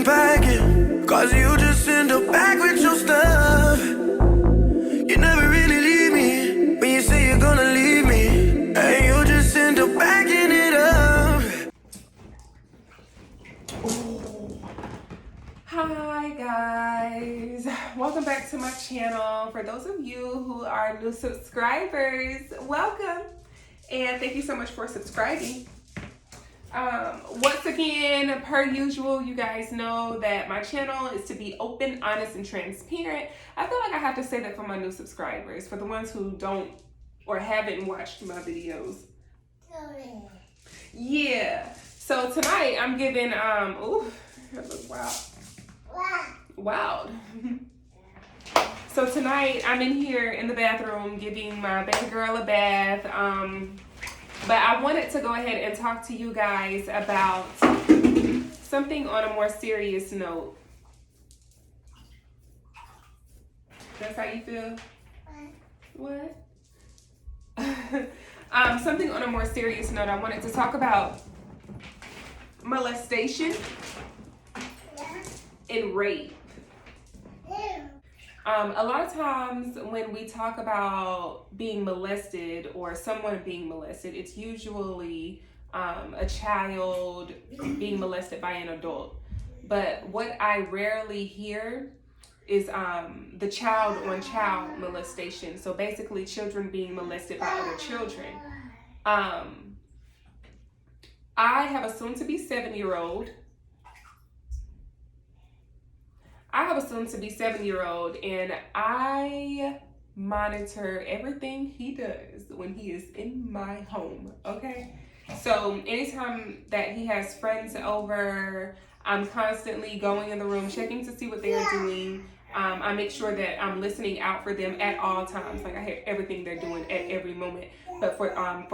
packing, cause you just end up back with your stuff. You never really leave me when you say you're gonna leave me, and you just end up backing it up. Hi guys, welcome back to my channel. For those of you who are new subscribers, welcome, and thank you so much for subscribing. Once again, per usual, you guys know that my channel is to be open, honest, and transparent. I feel like I have to say that for my new subscribers, for the ones who don't or haven't watched my videos. Yeah, so tonight I'm giving, ooh, that looks wild. So tonight I'm in here in the bathroom giving my baby girl a bath. But I wanted to go ahead and talk to you guys about something on a more serious note. That's how you feel? What? Something on a more serious note. I wanted to talk about molestation and rape. A lot of times when we talk about being molested or someone being molested, it's usually a child being molested by an adult. But what I rarely hear is the child-on-child molestation. So basically children being molested by other children. I have a soon-to-be 7-year-old. And I monitor everything he does when he is in my home, okay? So anytime that he has friends over, I'm constantly going in the room, checking to see what they are doing. I make sure that I'm listening out for them at all times. Like I hear everything they're doing at every moment. But for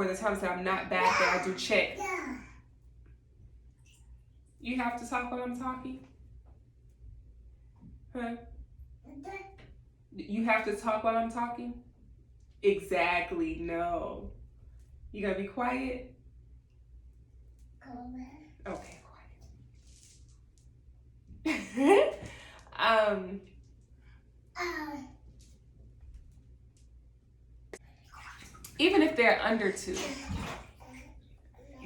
the times that I'm not back, that I do check. You have to talk while I'm talking? Huh? You have to talk while I'm talking? Exactly, no. You gotta be quiet? Okay, quiet. Even if they're under 2,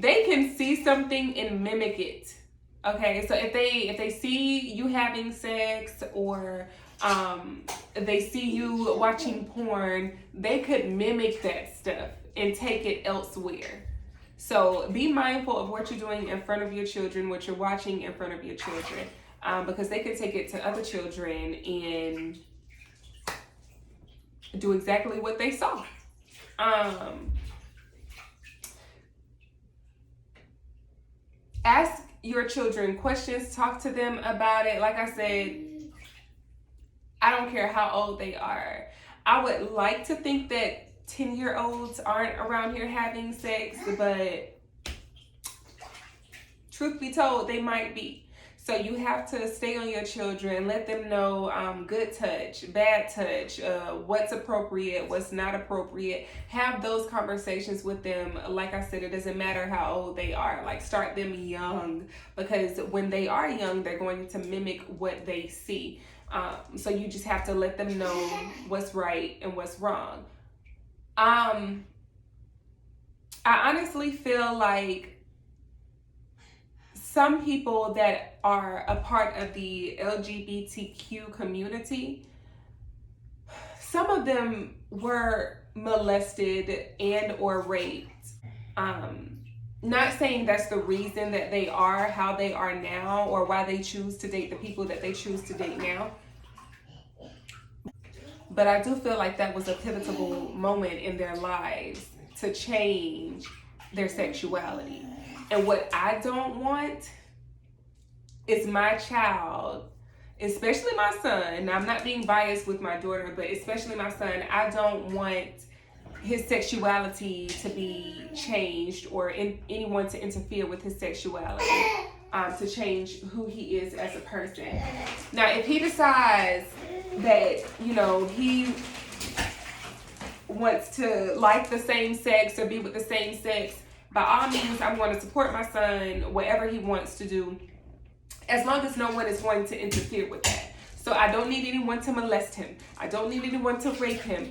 they can see something and mimic it. Okay, so if they see you having sex or they see you watching porn, they could mimic that stuff and take it elsewhere. So be mindful of what you're doing in front of your children, what you're watching in front of your children, because they could take it to other children and do exactly what they saw. Ask your children questions, talk to them about it. Like I said, I don't care how old they are. I would like to think that 10-year-olds aren't around here having sex, but truth be told, they might be. So you have to stay on your children, let them know good touch, bad touch, what's appropriate, what's not appropriate. Have those conversations with them. Like I said, it doesn't matter how old they are. Like start them young, because when they are young, they're going to mimic what they see. So you just have to let them know what's right and what's wrong. I honestly feel like some people that are a part of the LGBTQ community, some of them were molested and or raped. Not saying that's the reason that they are how they are now or why they choose to date the people that they choose to date now. But I do feel like that was a pivotal moment in their lives to change their sexuality. And what I don't want is my child, especially my son. Now, I'm not being biased with my daughter, but especially my son, I don't want his sexuality to be changed or anyone to interfere with his sexuality, to change who he is as a person. Now, if he decides that, you know, he wants to like the same sex or be with the same sex, by all means, I'm going to support my son, whatever he wants to do. as long as no one is going to interfere with that. So I don't need anyone to molest him. I don't need anyone to rape him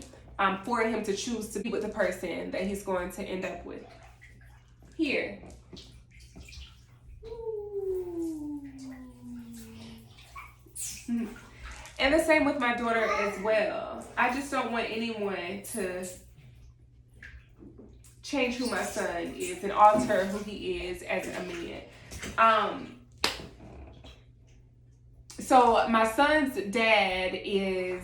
for him to choose to be with the person that he's going to end up with. Here. And the same with my daughter as well. I just don't want anyone to change who my son is and alter who he is as a man. So my son's dad is,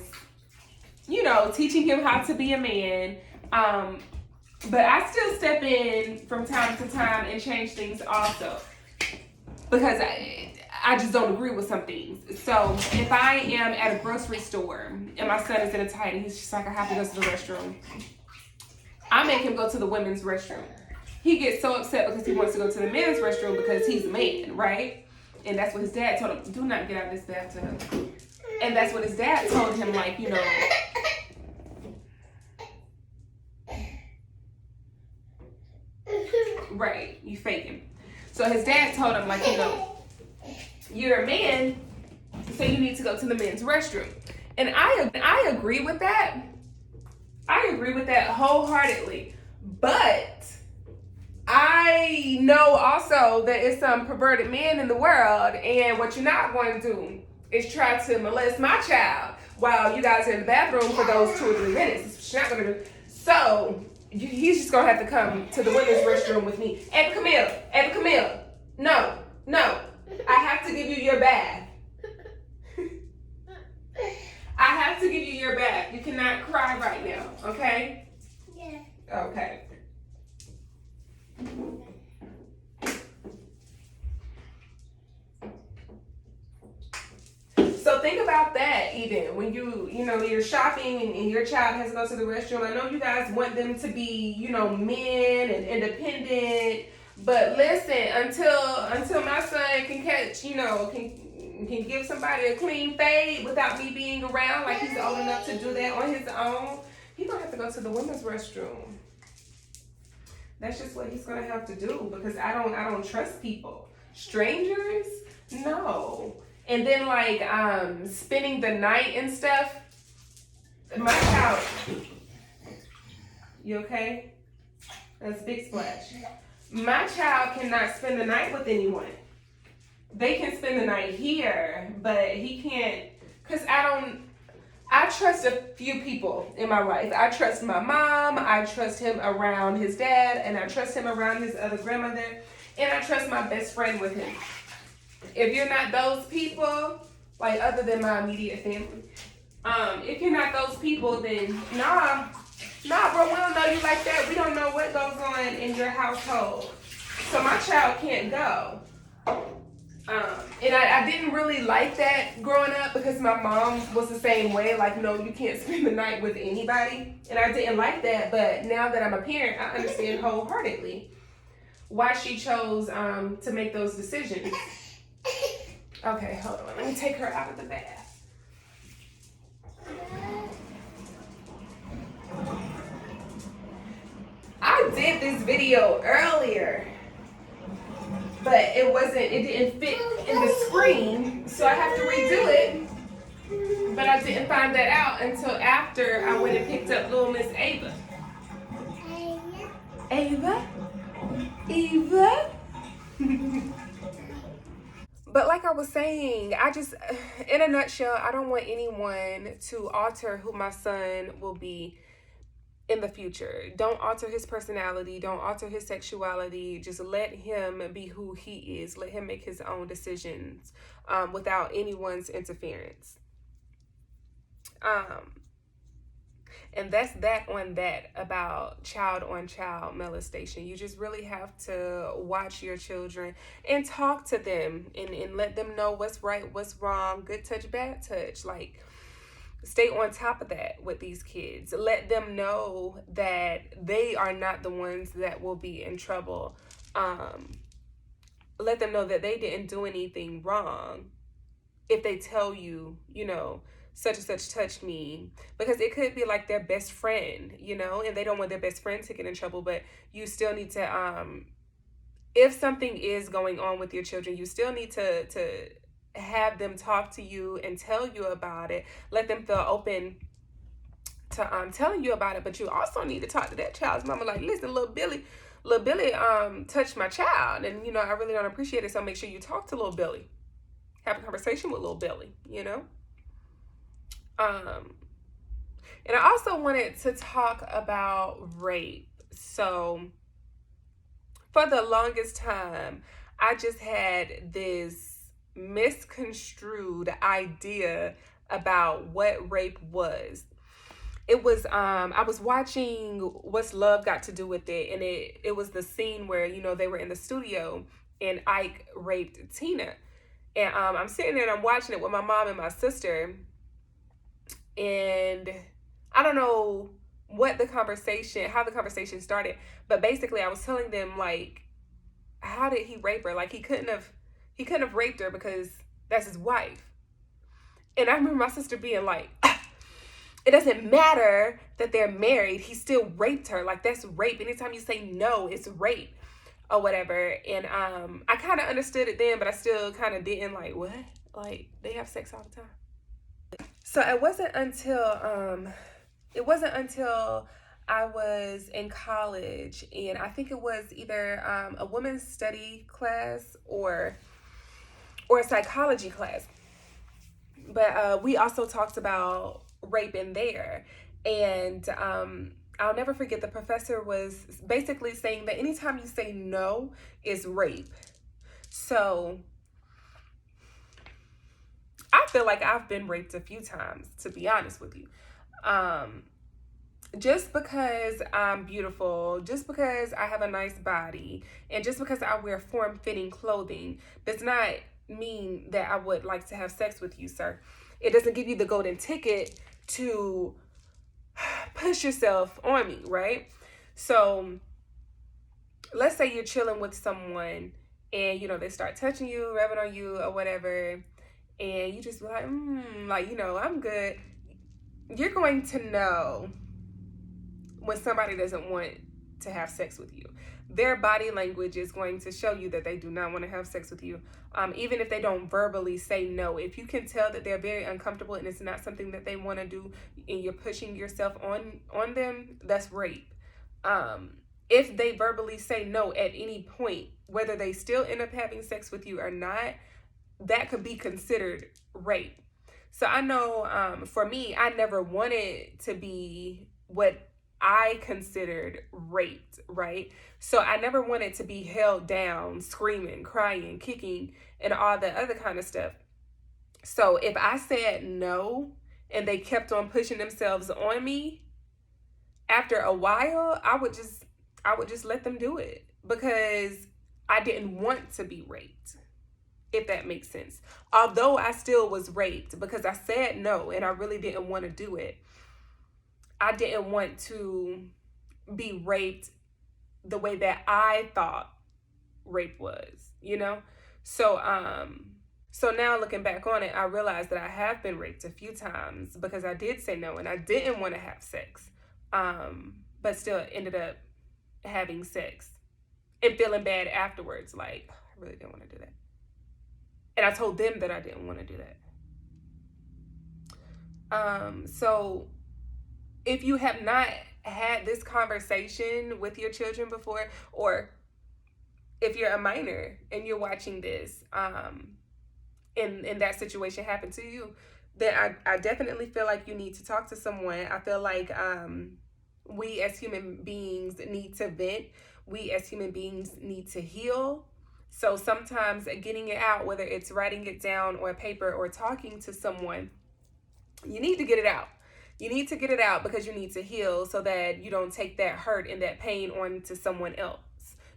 you know, teaching him how to be a man. But I still step in from time to time and change things also, because I just don't agree with some things. So if I am at a grocery store and my son is in a tight and he's just like, I have to go to the restroom, I make him go to the women's restroom. He gets so upset because he wants to go to the men's restroom because he's a man, right? And that's what his dad told him, do not get out of this bathtub. And that's what his dad told him, like, you know, right, you faking. So his dad told him, like, you know, you're a man, so you need to go to the men's restroom. And I agree with that. I agree with that wholeheartedly. But I know also that it's some perverted men in the world, and what you're not going to do is try to molest my child while you guys are in the bathroom for those 2 or 3 minutes. It's what you're not going to do. So he's just going to have to come to the women's restroom with me. Ava Camille, no. I have to give you your bath. I have to give you your bath. You cannot cry right now, okay? Yeah. Okay. So think about that even when you're shopping and your child has to go to the restroom. I know you guys want them to be, men and independent, but listen, until my son can catch, can give somebody a clean fade without me being around, like he's old enough to do that on his own, he's gonna have to go to the women's restroom. That's just what he's gonna have to do, because I don't trust people. Strangers? No. And then like spending the night and stuff. My child, you okay? That's a big splash. My child cannot spend the night with anyone. They can spend the night here, but he can't, because I trust a few people in my life. I trust my mom, I trust him around his dad, and I trust him around his other grandmother, and I trust my best friend with him. If you're not those people, like other than my immediate family, if you're not those people, then nah, bro, we don't know you like that. We don't know what goes on in your household. So my child can't go. And I didn't really like that growing up, because my mom was the same way. Like, no, you can't spend the night with anybody. And I didn't like that. But now that I'm a parent, I understand wholeheartedly why she chose to make those decisions. Okay, hold on. Let me take her out of the bath. I did this video earlier, but it didn't fit in the screen, so I have to redo it. But I didn't find that out until after I went and picked up little Miss Ava. Ava? But like I was saying, I just, in a nutshell, I don't want anyone to alter who my son will be in the future. Don't alter his personality. Don't alter his sexuality. Just let him be who he is. Let him make his own decisions without anyone's interference. And that's that on that about child on child molestation. You just really have to watch your children and talk to them and let them know what's right, what's wrong, good touch, bad touch. Like, stay on top of that with these kids. Let them know that they are not the ones that will be in trouble. Let them know that they didn't do anything wrong if they tell you, such and such touched me, because it could be like their best friend, and they don't want their best friend to get in trouble, but you still need to if something is going on with your children, you still need to have them talk to you and tell you about it. Let them feel open to telling you about it. But you also need to talk to that child's mama, like, listen, little Billy touched my child, and you know, I really don't appreciate it. So make sure you talk to little Billy. Have a conversation with little Billy, you know? And I also wanted to talk about rape. So for the longest time, I just had this misconstrued idea about what rape was. It was I was watching What's Love Got to Do with It, and it was the scene where, you know, they were in the studio and Ike raped Tina. And I'm sitting there and I'm watching it with my mom and my sister, and I don't know how the conversation started, but basically I was telling them, like, how did he rape her? Like, he couldn't have raped her because that's his wife. And I remember my sister being like, it doesn't matter that they're married, he still raped her. Like, that's rape. Anytime you say no, it's rape or whatever. And I kind of understood it then, but I still kind of didn't. Like, what? Like, they have sex all the time. So it wasn't until I was in college, and I think it was either a women's study class or a psychology class. But we also talked about rape in there. And I'll never forget, the professor was basically saying that anytime you say no is rape. So I feel like I've been raped a few times, to be honest with you. Just because I'm beautiful, just because I have a nice body, and just because I wear form-fitting clothing does not mean that I would like to have sex with you, sir. It doesn't give you the golden ticket to push yourself on me, right? So let's say you're chilling with someone and, you know, they start touching you, rubbing on you or whatever, and you just be like, like, you know, I'm good. You're going to know when somebody doesn't want to have sex with you. Their body language is going to show you that they do not want to have sex with you. Even if they don't verbally say no, if you can tell that they're very uncomfortable and it's not something that they want to do, and you're pushing yourself on them, that's rape. If they verbally say no at any point, whether they still end up having sex with you or not, that could be considered rape. So I know for me, I never wanted to be what I considered raped, right? So I never wanted to be held down, screaming, crying, kicking, and all that other kind of stuff. So if I said no and they kept on pushing themselves on me, after a while, I would just let them do it, because I didn't want to be raped, if that makes sense. Although I still was raped because I said no and I really didn't want to do it. I didn't want to be raped the way that I thought rape was, you know? So now looking back on it, I realized that I have been raped a few times because I did say no and I didn't want to have sex. But still ended up having sex and feeling bad afterwards. Like, I really didn't want to do that. And I told them that I didn't want to do that. So if you have not had this conversation with your children before, or if you're a minor and you're watching this, and that situation happened to you, then I definitely feel like you need to talk to someone. I feel like we as human beings need to vent. We as human beings need to heal. So sometimes getting it out, whether it's writing it down on paper or talking to someone, you need to get it out. You need to get it out because you need to heal, so that you don't take that hurt and that pain on to someone else.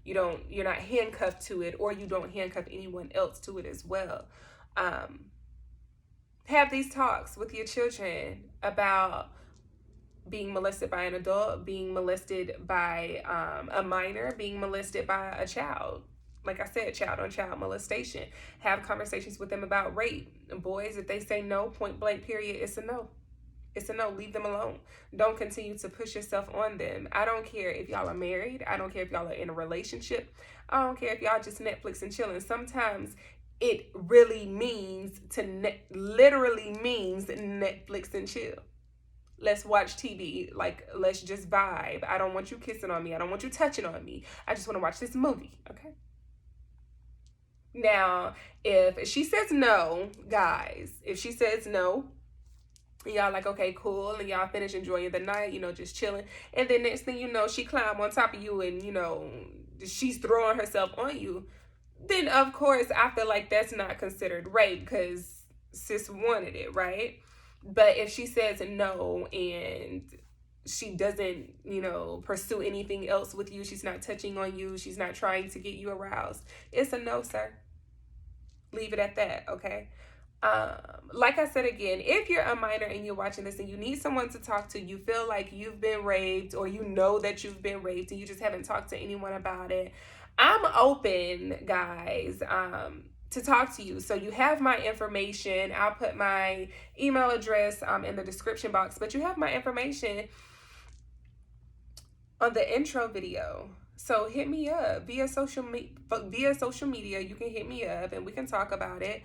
You're not handcuffed to it, or you don't handcuff anyone else to it as well. Have these talks with your children about being molested by an adult, being molested by a minor, being molested by a child. Like I said, child on child molestation. Have conversations with them about rape. Boys, if they say no, point blank period, it's a no. It's a no. Leave them alone. Don't continue to push yourself on them. I don't care if y'all are married. I don't care if y'all are in a relationship. I don't care if y'all just Netflix and chilling. Sometimes it really means literally means Netflix and chill. Let's watch TV. Like, let's just vibe. I don't want you kissing on me. I don't want you touching on me. I just want to watch this movie. Okay? Now, if she says no, guys, if she says no, y'all like, okay, cool, and y'all finish enjoying the night, you know, just chilling, and then next thing you know, she climb on top of you and, you know, she's throwing herself on you, then of course I feel like that's not considered rape because sis wanted it, right? But if she says no and she doesn't, you know, pursue anything else with you, she's not touching on you, she's not trying to get you aroused, it's a no, sir. Leave it at that, okay? Like I said again, if you're a minor and you're watching this and you need someone to talk to, you feel like you've been raped or you know that you've been raped and you just haven't talked to anyone about it, I'm open, guys, to talk to you. So you have my information. I'll put my email address in the description box, but you have my information on the intro video. So hit me up via social media. You can hit me up and we can talk about it.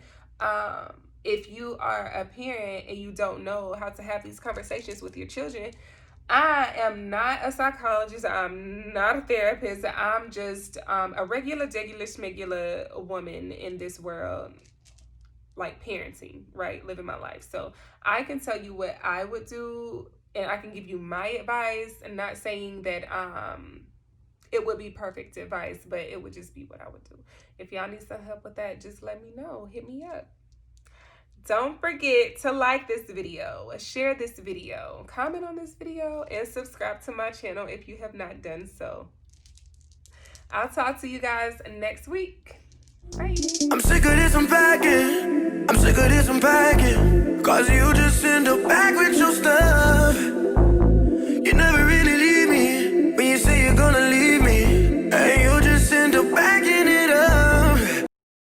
If you are a parent and you don't know how to have these conversations with your children, I am not a psychologist. I'm not a therapist. I'm just a regular, schmegular woman in this world, like parenting, right? Living my life. So I can tell you what I would do and I can give you my advice. And not saying that it would be perfect advice, but it would just be what I would do. If y'all need some help with that, just let me know. Hit me up. Don't forget to like this video, share this video, comment on this video, and subscribe to my channel if you have not done so. I'll talk to you guys next week. Bye. I'm sick of this unpacking. I'm sick of this unpacking. Cause you just end up back with